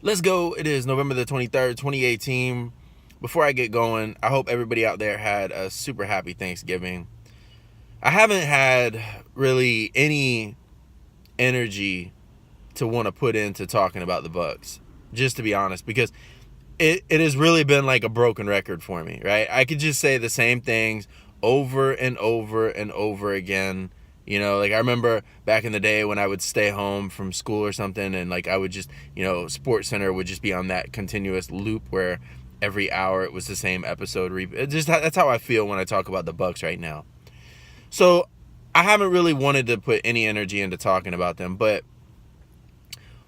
Let's go. It is November the 23rd, 2018. Before I get going, I hope everybody out there had a super happy Thanksgiving. I haven't had really any energy to want to put into talking about the Bucks, just to be honest, because it has really been like a broken record for me, right? I could just say the same things over and over and over again. You know, like I remember back in the day when I would stay home from school or something, and like I would just, Sports Center would just be on that continuous loop where every hour it was the same episode. That's how I feel when I talk about the Bucks right now. So I haven't really wanted to put any energy into talking about them, but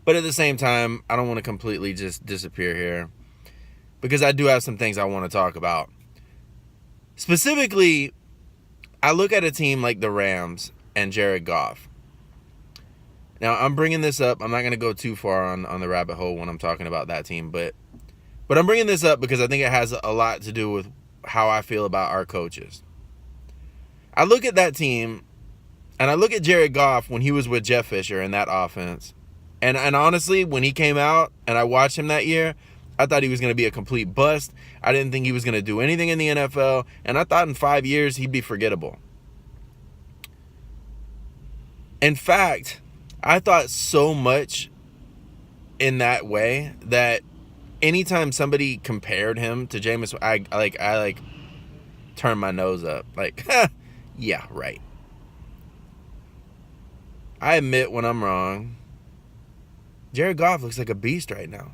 at the same time, I don't want to completely just disappear here because I do have some things I want to talk about. Specifically, I look at a team like the Rams and Jared Goff. Now, I'm bringing this up. I'm not going to go too far on the rabbit hole when I'm talking about that team, but I'm bringing this up because I think it has a lot to do with how I feel about our coaches. I look at that team, and I look at Jared Goff when he was with Jeff Fisher in that offense. And honestly, when he came out and I watched him that year, I thought he was going to be a complete bust. I didn't think he was going to do anything in the NFL, and I thought in 5 years he'd be forgettable. In fact, I thought so much in that way that anytime somebody compared him to Jameis, I turned my nose up. Like, yeah, right. I admit when I'm wrong. Jared Goff looks like a beast right now.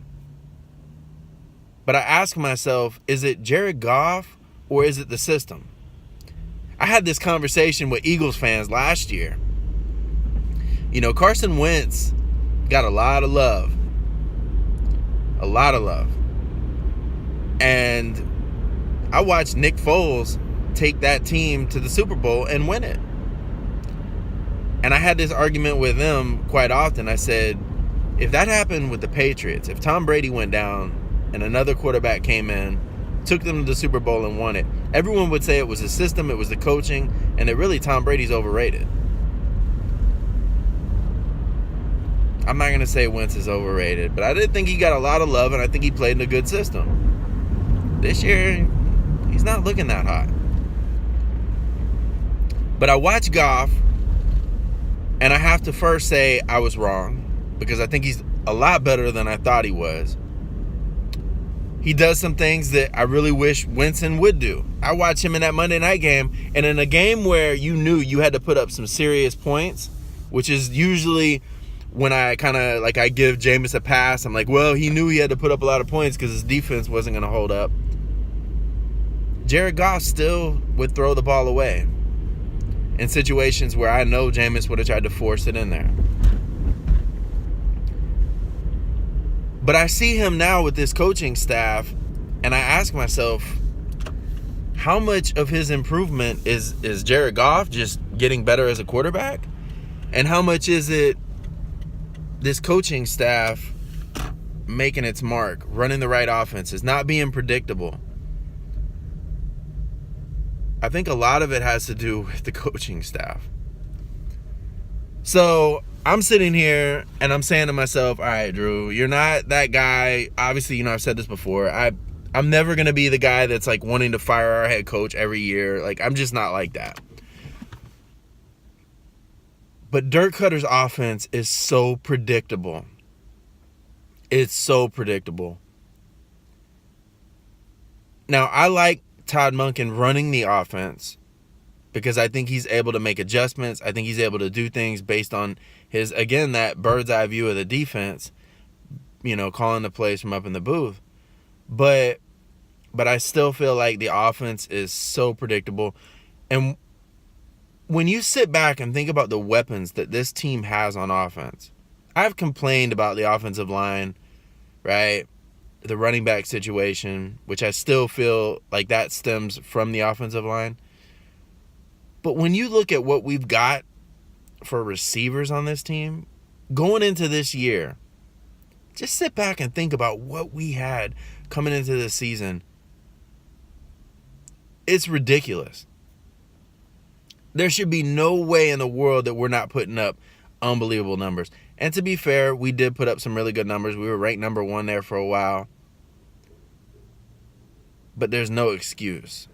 But I ask myself, is it Jared Goff or is it the system? I had this conversation with Eagles fans last year. Carson Wentz got a lot of love. A lot of love. And I watched Nick Foles take that team to the Super Bowl and win it. And I had this argument with them quite often. I said, if that happened with the Patriots, if Tom Brady went down and another quarterback came in, took them to the Super Bowl and won it, everyone would say it was the system, it was the coaching, and that really Tom Brady's overrated. I'm not going to say Wentz is overrated, but I did think he got a lot of love, and I think he played in a good system. This year, he's not looking that hot. But I watch Goff, and I have to first say I was wrong, because I think he's a lot better than I thought he was. He does some things that I really wish Winston would do. I watched him in that Monday night game, and in a game where you knew you had to put up some serious points, which is usually when I kind of, I give Jameis a pass. I'm like, well, he knew he had to put up a lot of points because his defense wasn't going to hold up. Jared Goff still would throw the ball away in situations where I know Jameis would have tried to force it in there. But I see him now with this coaching staff, and I ask myself, how much of his improvement is Jared Goff just getting better as a quarterback? And how much is it this coaching staff making its mark, running the right offenses, not being predictable? I think a lot of it has to do with the coaching staff. So I'm sitting here and I'm saying to myself, all right, Drew, you're not that guy. Obviously, I've said this before. I'm never going to be the guy that's wanting to fire our head coach every year. I'm just not like that. But Dirk Cutter's offense is so predictable. It's so predictable. Now, I like Todd Monken running the offense because I think he's able to make adjustments. I think he's able to do things based on his, again, that bird's eye view of the defense, calling the plays from up in the booth. But I still feel like the offense is so predictable. And when you sit back and think about the weapons that this team has on offense, I've complained about the offensive line, right? The running back situation, which I still feel like that stems from the offensive line. But when you look at what we've got for receivers on this team, going into this year, just sit back and think about what we had coming into this season. It's ridiculous. There should be no way in the world that we're not putting up unbelievable numbers. And to be fair, we did put up some really good numbers. We were ranked number 1 there for a while. But there's no excuse.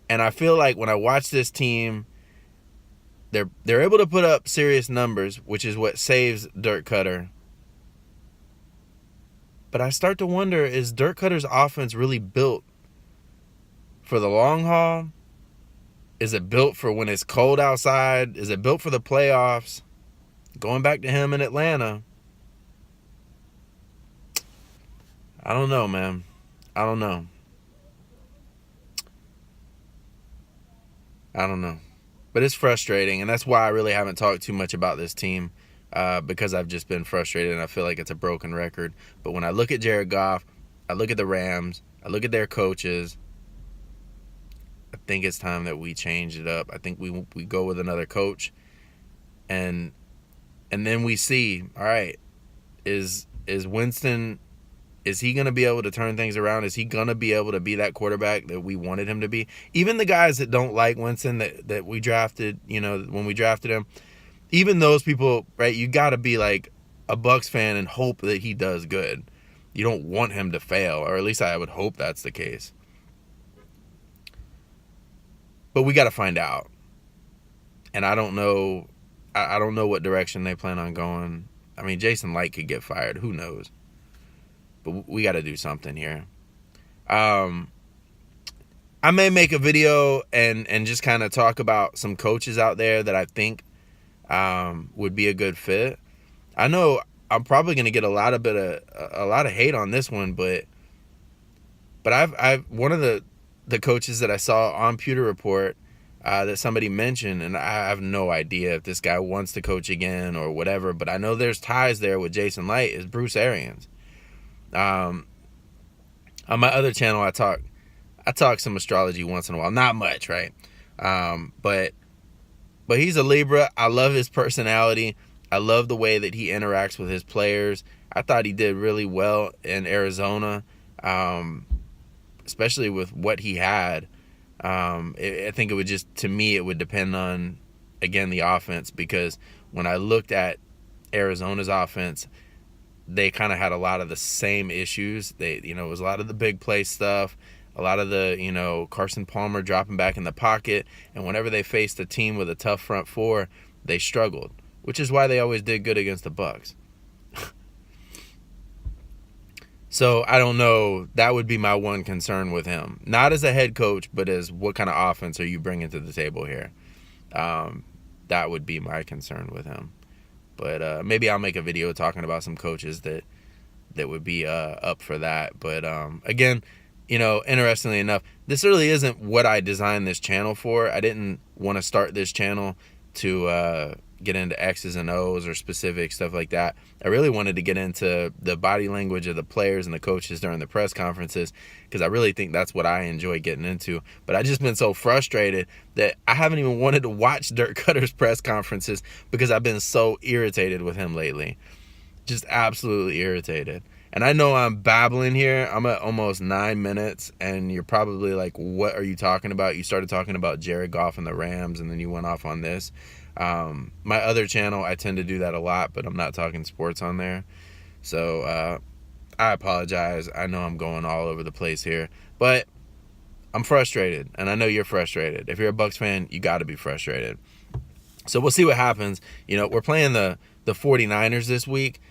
And I feel like when I watch this team, they're able to put up serious numbers, which is what saves Dirk Cutter. But I start to wonder, is Dirk Cutter's offense really built for the long haul? Is it built for when it's cold outside? Is it built for the playoffs? Going back to him in Atlanta, I don't know, man. I don't know. But it's frustrating, and that's why I really haven't talked too much about this team, because I've just been frustrated, and I feel like it's a broken record. But when I look at Jared Goff, I look at the Rams, I look at their coaches, I think it's time that we change it up. I think we go with another coach, and then we see, all right, is Winston, is he going to be able to turn things around? Is he going to be able to be that quarterback that we wanted him to be? Even the guys that don't like Winston that we drafted, when we drafted him, even those people, right, you got to be like a Bucs fan and hope that he does good. You don't want him to fail, or at least I would hope that's the case. But we got to find out. And I don't know what direction they plan on going. I mean, Jason Light could get fired. Who knows? But we got to do something here. I may make a video and just kind of talk about some coaches out there that I think would be a good fit. I know I'm probably going to get a lot of hate on this one, but I've one of the coaches that I saw on Pewter Report that somebody mentioned, and I have no idea if this guy wants to coach again or whatever, but I know there's ties there with Jason Light, is Bruce Arians. On my other channel, I talk some astrology once in a while, not much, right? But he's a Libra. I love his personality. I love the way that he interacts with his players. I thought he did really well in Arizona, especially with what he had. I think it would to me, it would depend on, again, the offense, because when I looked at Arizona's offense, they kind of had a lot of the same issues. It was a lot of the big play stuff, a lot of the, Carson Palmer dropping back in the pocket. And whenever they faced a team with a tough front four, they struggled, which is why they always did good against the Bucs. So I don't know. That would be my one concern with him. Not as a head coach, but as what kind of offense are you bringing to the table here? That would be my concern with him. But maybe I'll make a video talking about some coaches that would be up for that. But again, interestingly enough, this really isn't what I designed this channel for. I didn't want to start this channel to get into X's and O's or specific stuff like that. I really wanted to get into the body language of the players and the coaches during the press conferences, because I really think that's what I enjoy getting into. But I just been so frustrated that I haven't even wanted to watch Dirk Cutter's press conferences because I've been so irritated with him lately. Just absolutely irritated. And I know I'm babbling here. I'm at almost 9 minutes, and you're probably like, what are you talking about? You started talking about Jared Goff and the Rams, and then you went off on this. My other channel, I tend to do that a lot, but I'm not talking sports on there. So I apologize. I know I'm going all over the place here, but I'm frustrated, and I know you're frustrated. If you're a Bucs fan, you got to be frustrated. So we'll see what happens. We're playing the 49ers this week.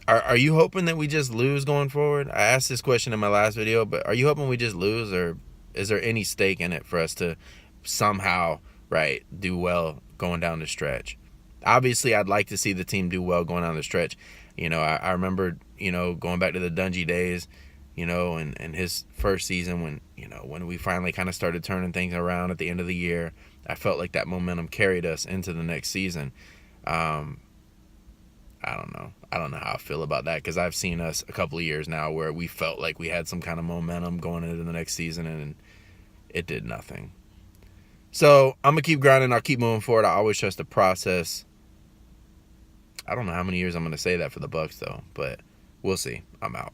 Are you hoping that we just lose going forward? I asked this question in my last video, but are you hoping we just lose, or is there any stake in it for us to somehow, right, do well going down the stretch? Obviously, I'd like to see the team do well going down the stretch. I remember, going back to the Dungy days, and his first season when we finally kind of started turning things around at the end of the year. I felt like that momentum carried us into the next season. I don't know. I don't know how I feel about that, because I've seen us a couple of years now where we felt like we had some kind of momentum going into the next season, and it did nothing. So I'm going to keep grinding. I'll keep moving forward. I always trust the process. I don't know how many years I'm going to say that for the Bucs, though, but we'll see. I'm out.